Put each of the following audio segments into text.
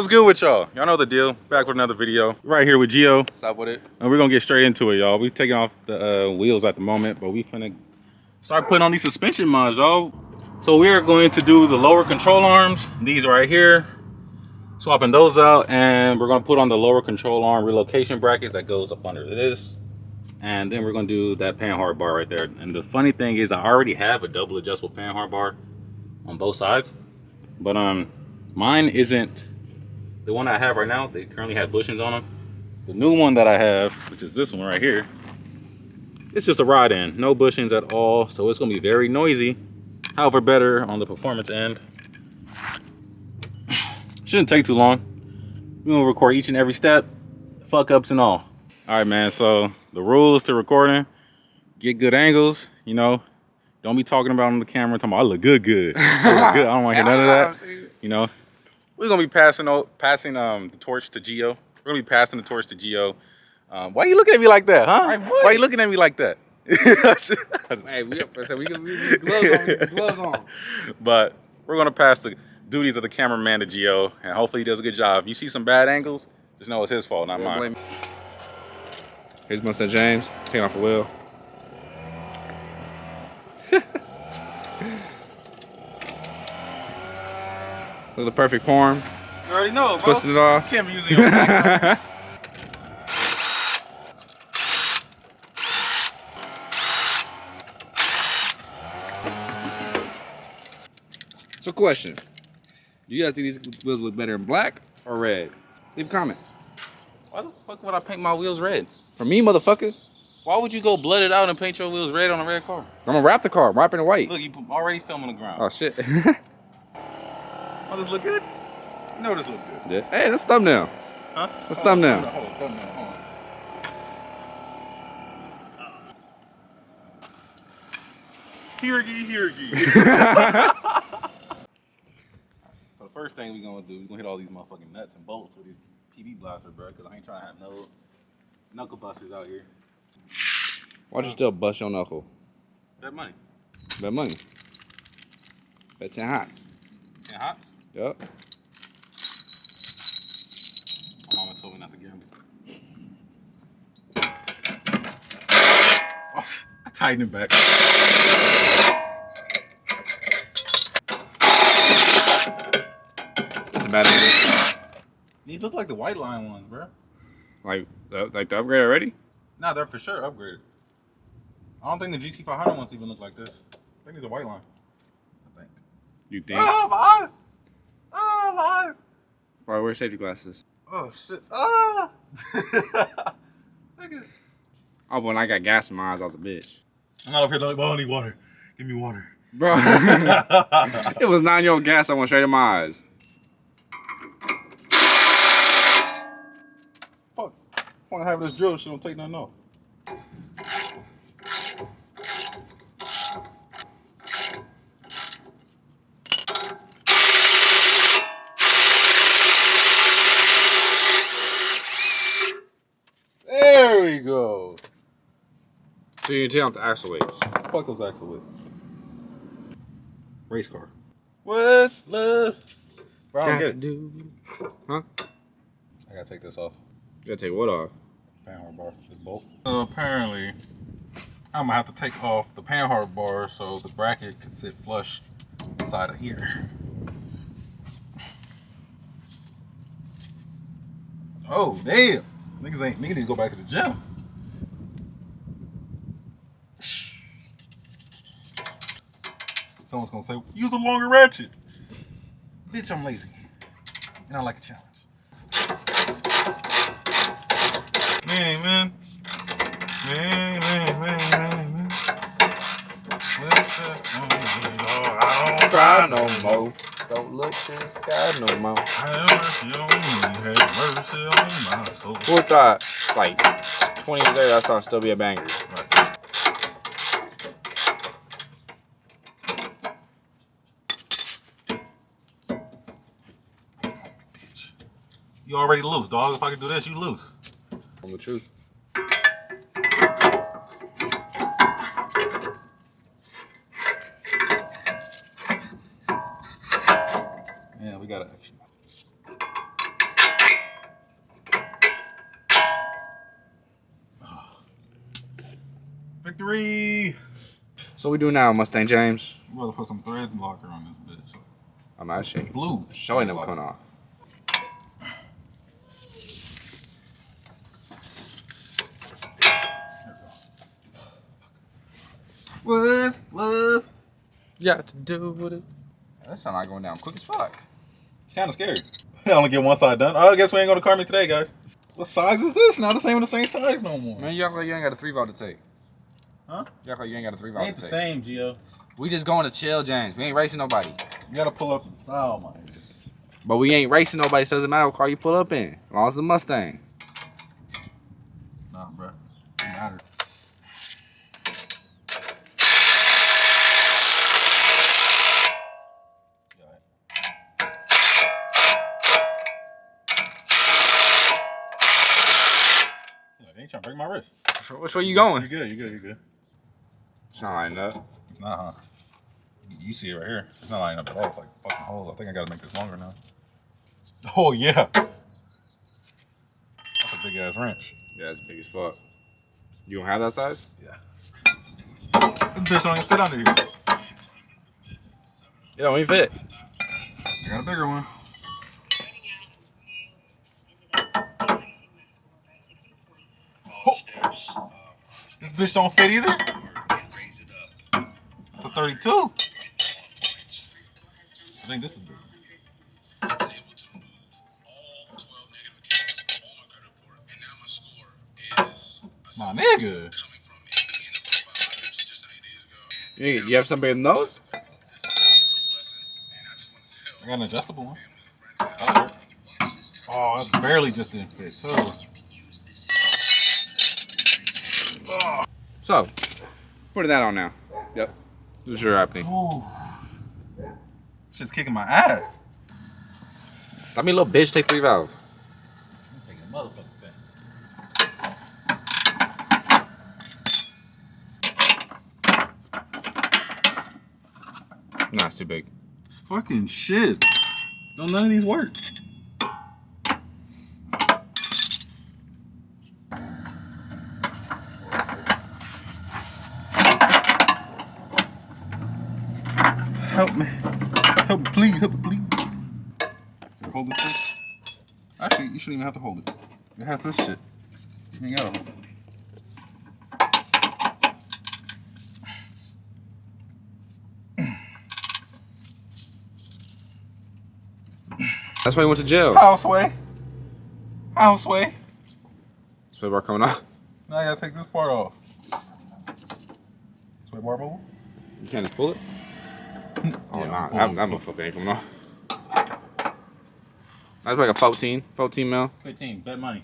What's good with y'all? Y'all know the deal. Back with another video. Right here with Gio. What's up with it? And we're gonna get straight into it, y'all. We taking off the wheels at the moment, but we finna start putting on these suspension mods, y'all. So we are going to do the lower control arms. These right here. Swapping those out, and we're gonna put on the lower control arm relocation brackets that goes up under this. And then we're gonna do that panhard bar right there. And the funny thing is I already have a double adjustable panhard bar on both sides. But mine isn't the one I have right now. They currently have bushings on them. The new one that I have, which is this one right here, it's just a rod end, no bushings at all. So it's gonna be very noisy. However, better on the performance end. Shouldn't take too long. We're gonna record each and every step, fuck ups and all. All right, man, so the rules to recording: get good angles, you know, don't be talking about on the camera, talking about I look good. I look good. I don't want to hear none of that. You know, we're gonna be passing the torch to Gio. We're gonna be passing the torch to Gio. Why are you looking at me like that, huh? Why are you looking at me like that? Hey, we gloves on. But we're gonna pass the duties of the cameraman to Gio, and hopefully he does a good job. If you see some bad angles, just know it's his fault, not mine. Here's my St. James, taking off the wheel. Look at the perfect form. You already know, bro. Twisting it off. You can't be using your back. So question, do you guys think these wheels look better in black or red? Leave a comment. Why the fuck would I paint my wheels red? For me, motherfucker, Why would you go blood it out and paint your wheels red on a red car? I'm gonna wrap the car. I'm wrapping it white. Look, you already filming the ground. Oh shit. Oh, this look good? You know this look good. Yeah. Hey, that's thumbnail. Huh? That's thumbnail. Hold on, thumbnail. Hold on. Here So the first thing we're gonna do, we're gonna hit all these motherfucking nuts and bolts with these PV blasters, bro, because I ain't trying to have no knuckle busters out here. Why'd you still bust your knuckle? That money. Bet money. Bet 10 hots. 10 hops? Yup. My mama told me not to gamble. Oh, I tightened it back. That's a bad idea. These look like the white line ones, bro. Like the upgrade already? Nah, they're for sure upgraded. I don't think the GT500 ones even look like this. I think these are white line. I think. You think? Oh, my eyes! Oh, my eyes! Why wear safety glasses? Oh, shit. Ah! Look at this. Oh, when I got gas in my eyes, I was a bitch. I'm not up here like, oh, I need water. Give me water. Bro, it was 9-year-old gas I went straight in my eyes. Fuck. I want to have this drill. She don't take nothing off. There we go. So you can take out the axle weights. Fuck those axle weights. Race car. What's love? Bro, I don't get it. Huh? I gotta take this off. You gotta take what off? Panhard bar, just bolt. So apparently, I'm gonna have to take off the panhard bar so the bracket can sit flush inside of here. Oh damn! Niggas need to go back to the gym. Someone's gonna say, use a longer ratchet. Bitch, I'm lazy. And I like a challenge. Man. I don't cry no more. Don't look to the sky no more. Have mercy on me, have mercy on my soul. Who thought, like, 20 years later, that song still be a banger? Right. You already loose, dog. If I can do this, you loose. From the truth. Yeah, we got it. Victory! So we do now, Mustang James. I'm about to put some thread blocker on this bitch. I'm not shit. Blue. Showing them coming off. What's love? Got to do with it. That sound like going down quick as fuck. It's kind of scary. I only get one side done. Oh, I guess we ain't going to Carmi today, guys. What size is this? Not the same size no more. Man, you act like you ain't got a 3-volt to take. Huh? You act like you ain't got a 3-volt Ain't to the take. same, Gio. We just going to chill, James. We ain't racing nobody. You gotta pull up the style, man. But we ain't racing nobody, so it doesn't matter what car you pull up in. As long as it's a Mustang. Nah, bro. It matters. They ain't trying to break my wrist. Which way you going? You good, you good, you good. It's not lining up. It's not, huh? You see it right here. It's not lining up at all. It's like fucking holes. I think I gotta make this longer now. Oh, yeah. That's a big ass wrench. Yeah, it's big as fuck. You don't have that size? Yeah. This bitch don't even fit under here. It don't even fit. I got a bigger one. Oh. This bitch don't fit either. It's a 32. I think this is big. My nigga. You have somebody in those? I got an adjustable one. That'll work. Oh, that's barely just didn't fit. So. So, putting that on now. Yep. What's your happening? Ooh. Shit's kicking my ass. I mean, little bitch, take 3-valve. I'm taking a motherfucking thing. Nah, it's too big. Fucking shit. Don't none of these work. Help me. Help me, please. Help me, please. Hold this thing. Actually, you shouldn't even have to hold it. It has this shit. You ain't gotta hold it. That's why he went to jail. Houseway. Houseway. Sway bar coming off. Now I gotta take this part off. Sway bar move? You can't just pull it? Oh, Yeah, nah. pull it. That motherfucker ain't coming off. That's like a 14. 14 mil. 15, bet money.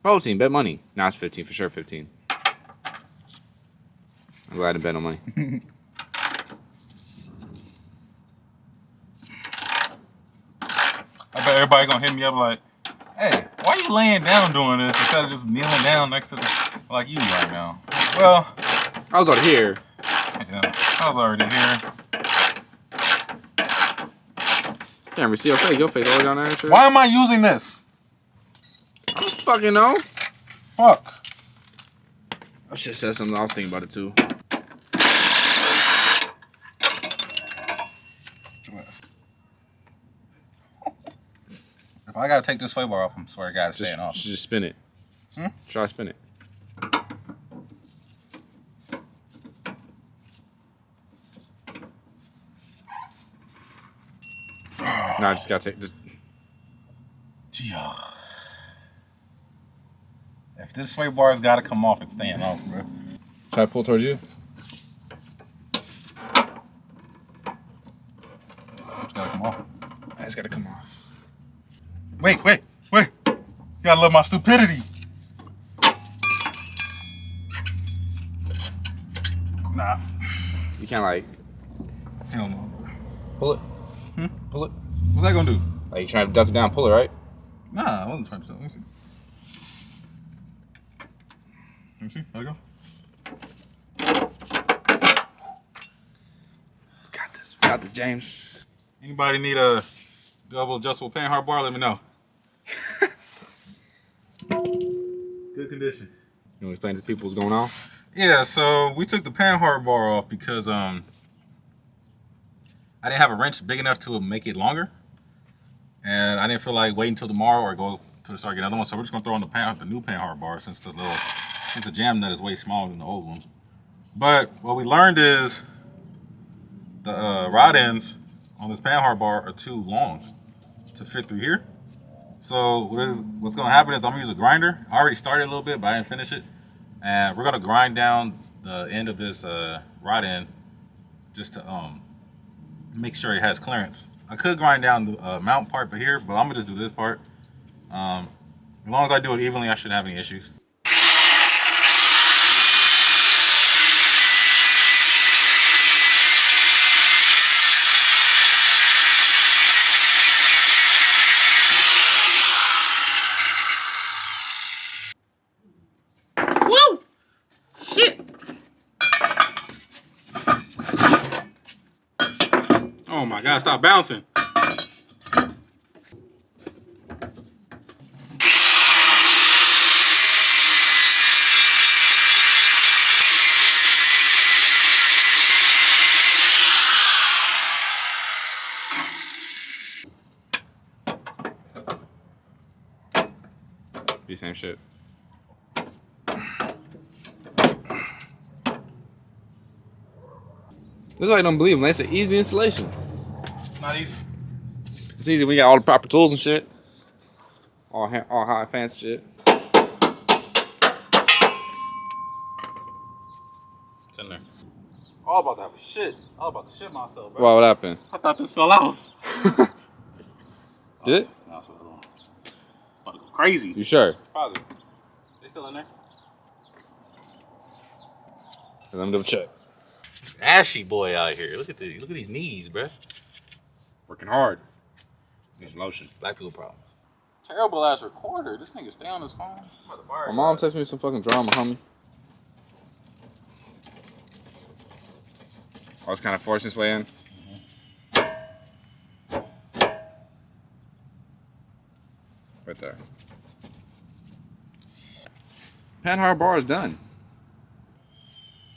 14, bet money. Nah, it's 15 for sure. 15. I'm glad to bet on money. I bet everybody gonna hit me up like, hey, why you laying down doing this instead of just kneeling down next to the, like you right now? Well, I was out here. yeah, I was already here. Can't really see your face. Your face all the way down there. And shit. Why am I using this? I don't fucking know. Fuck. I should have said something. I was thinking about it too. If I gotta take this sway bar off, I swear to God, it's staying off. Just spin it. Try to spin it. Nah, I just gotta take. If this sway bar's gotta come off, it's staying off, bro. Try to pull towards you. It's gotta come off. It's gotta come off. Wait. You gotta love my stupidity. Nah. You can't like Hell no. pull it. Pull it. What's that gonna do? Like you trying to duck it down, pull it, right? Nah, I wasn't trying to tell. Let me see. Let me see. There you go. Got this, James. Anybody need a double adjustable panhard bar? Let me know. Good condition. You want to explain to people what's going on? Yeah, so we took the panhard bar off because I didn't have a wrench big enough to make it longer, and I didn't feel like waiting until tomorrow or go to the store get another one. So we're just gonna throw on the new panhard bar since the jam nut is way smaller than the old one. But what we learned is the rod ends on this panhard bar are too long to fit through here. So what's gonna happen is I'm gonna use a grinder. I already started a little bit, but I didn't finish it. And we're gonna grind down the end of this rod end just to make sure it has clearance. I could grind down the mount part here, but I'm gonna just do this part. As long as I do it evenly, I shouldn't have any issues. Woo! Shit! Oh my God, stop bouncing. Be same shit. This is why I don't believe them. They say easy installation. It's not easy. It's easy when you got all the proper tools and shit. All high fancy shit. It's in there. Oh, I was about to have a shit. I was about to shit myself, bro. Wow, what happened? I thought this fell out. Did it? No, it's about to go crazy. You sure? Positive. They still in there? Let me double check. Ashy boy out here. Look at these knees, bro. Working hard. Need some lotion. Black people problems. Terrible ass recorder. This nigga stay on his phone. My mom texted me some fucking drama, homie. I was kind of forcing his way in. Right there. Panhard bar is done.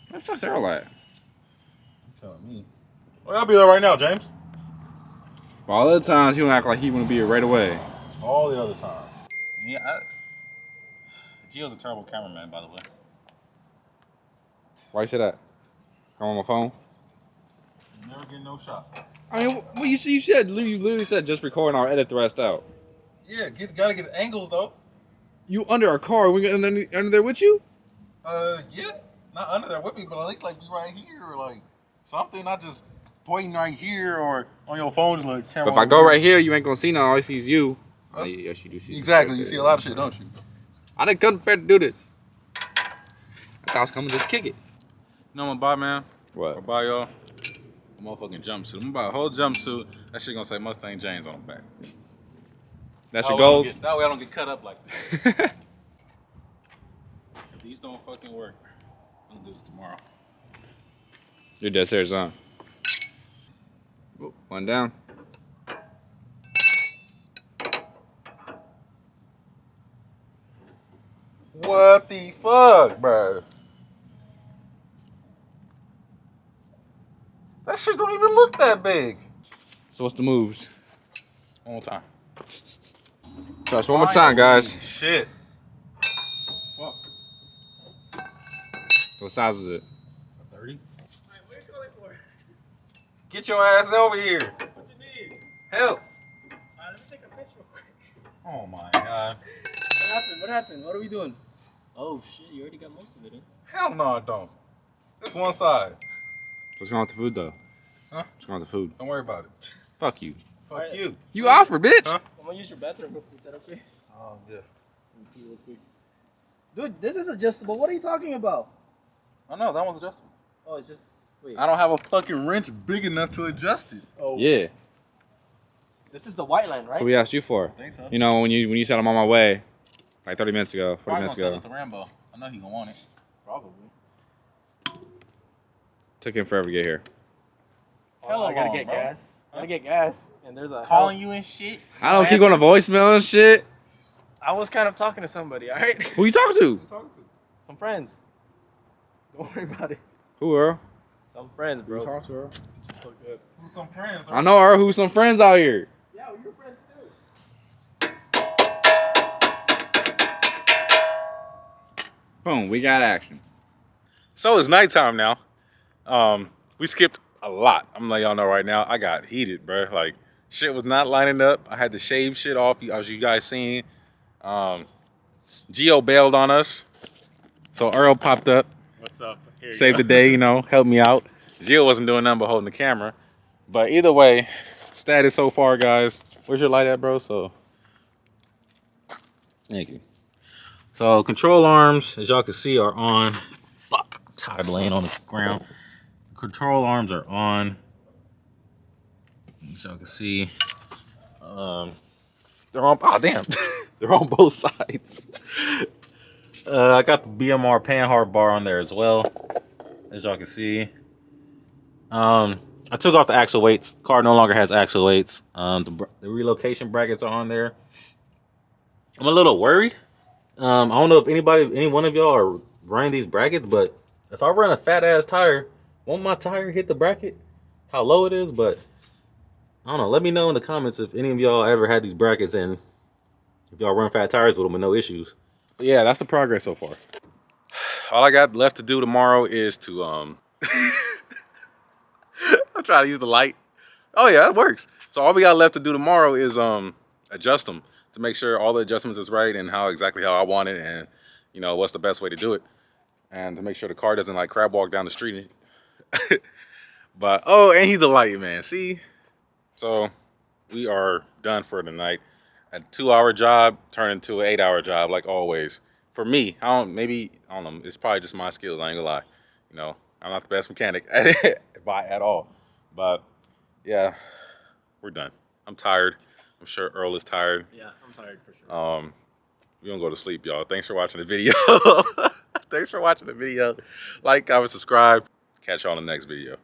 Where the fuck's Errol at? Telling me. Well, I'll be there right now, James. All the other times he don't act like he want to be here right away. All the other time. Yeah, Gio's a terrible cameraman, by the way. Why you say that? I'm on my phone. Never get no shot. I mean, well, you literally said just record and I'll edit the rest out. Yeah, gotta get angles though. You under our car? We got under there with you? Yeah, not under there with me, but I think like be right here or like something. Not just pointing right here or on your phone, just like camera. But if I go right here, you ain't gonna see none. All I see is you. Oh, yes, you do see. Exactly, you see a lot of shit, don't you? I didn't come prepared to do this. I thought I was coming to just kick it. You know what I'm gonna buy, man? What? I'll buy y'all a motherfucking jumpsuit. I'm gonna buy a whole jumpsuit. That shit gonna say Mustang James on the back. That's your goals? That way I don't get cut up like that. If these don't fucking work, I'm gonna do this tomorrow. You're dead serious, huh? One down. What the fuck, bro? That shit don't even look that big. So what's the moves? One more time. Try this one more time, guys. Shit. Fuck. What size was it? 30. Alright, what are you calling for? Get your ass over here. What you need? Help. Let me take a piss real quick. Oh my god. What happened? What happened? What are we doing? Oh shit, you already got most of it in. Hell no, I don't. It's one side. What's going on with the food, though? Huh? What's going on with the food? Don't worry about it. Fuck you. Fuck Alright. you. You offered, bitch. Huh? I'm gonna use your bathroom real quick. Is that okay? Yeah. Pee real quick. Dude, this is adjustable. What are you talking about? Oh no, that one's adjustable. Oh, it's just. Wait. I don't have a fucking wrench big enough to adjust it. Oh. Yeah. This is the white line, right? That's what we asked you for. I think so. You know, when you said I'm on my way, like 30 minutes ago, 40 minutes ago. To Rambo. I know he gonna want it. Probably. Took him forever to get here. Hell, I gotta long, get bro. gas. Gotta get gas. And there's a Calling you and shit. I don't keep going to voicemail and shit. I was kind of talking to somebody, alright? Who you talking to? Some friends. Don't worry about it. Who, Earl? Some friends, bro. Talk to Earl. Who's some friends? I know Earl who's some friends out here. Yeah, well, your friends too. Boom, we got action. So it's nighttime now. We skipped a lot. I'm letting y'all know right now. I got heated, bro. Like shit was not lining up. I had to shave shit off, as you guys seen. Gio bailed on us, so Earl popped up, What's up? Here saved the day. You know, helped me out. Gio wasn't doing nothing but holding the camera. But either way, status so far, guys. Where's your light at, bro? So, thank you. So control arms, as y'all can see, are on. Fuck, I'm tired of laying on the ground. Control arms are on. As y'all can see, they're on. Oh damn, they're on both sides. I got the BMR Panhard bar on there as well, as y'all can see. I took off the axle weights. Car no longer has axle weights. The relocation brackets are on there. I'm a little worried. I don't know if any one of y'all are running these brackets, but if I run a fat ass tire, won't my tire hit the bracket? How low it is, but I don't know. Let me know in the comments if any of y'all ever had these brackets and if y'all run fat tires with them with no issues. But yeah, that's the progress so far. All I got left to do tomorrow is to I'm trying to use the light. Oh yeah, it works. So all we got left to do tomorrow is adjust them to make sure all the adjustments is right and exactly how I want it, and you know what's the best way to do it, and to make sure the car doesn't like crab walk down the street. But oh, and he's the light man. See, so we are done for the night. A 2-hour job turned into an 8-hour job, like always. For me, I don't know. It's probably just my skills. I ain't gonna lie. You know, I'm not the best mechanic at all. But yeah, we're done. I'm tired. I'm sure Earl is tired. Yeah, I'm tired for sure. We're gonna go to sleep, y'all. Thanks for watching the video. Thanks for watching the video. Like, comment, subscribe. Catch y'all in the next video.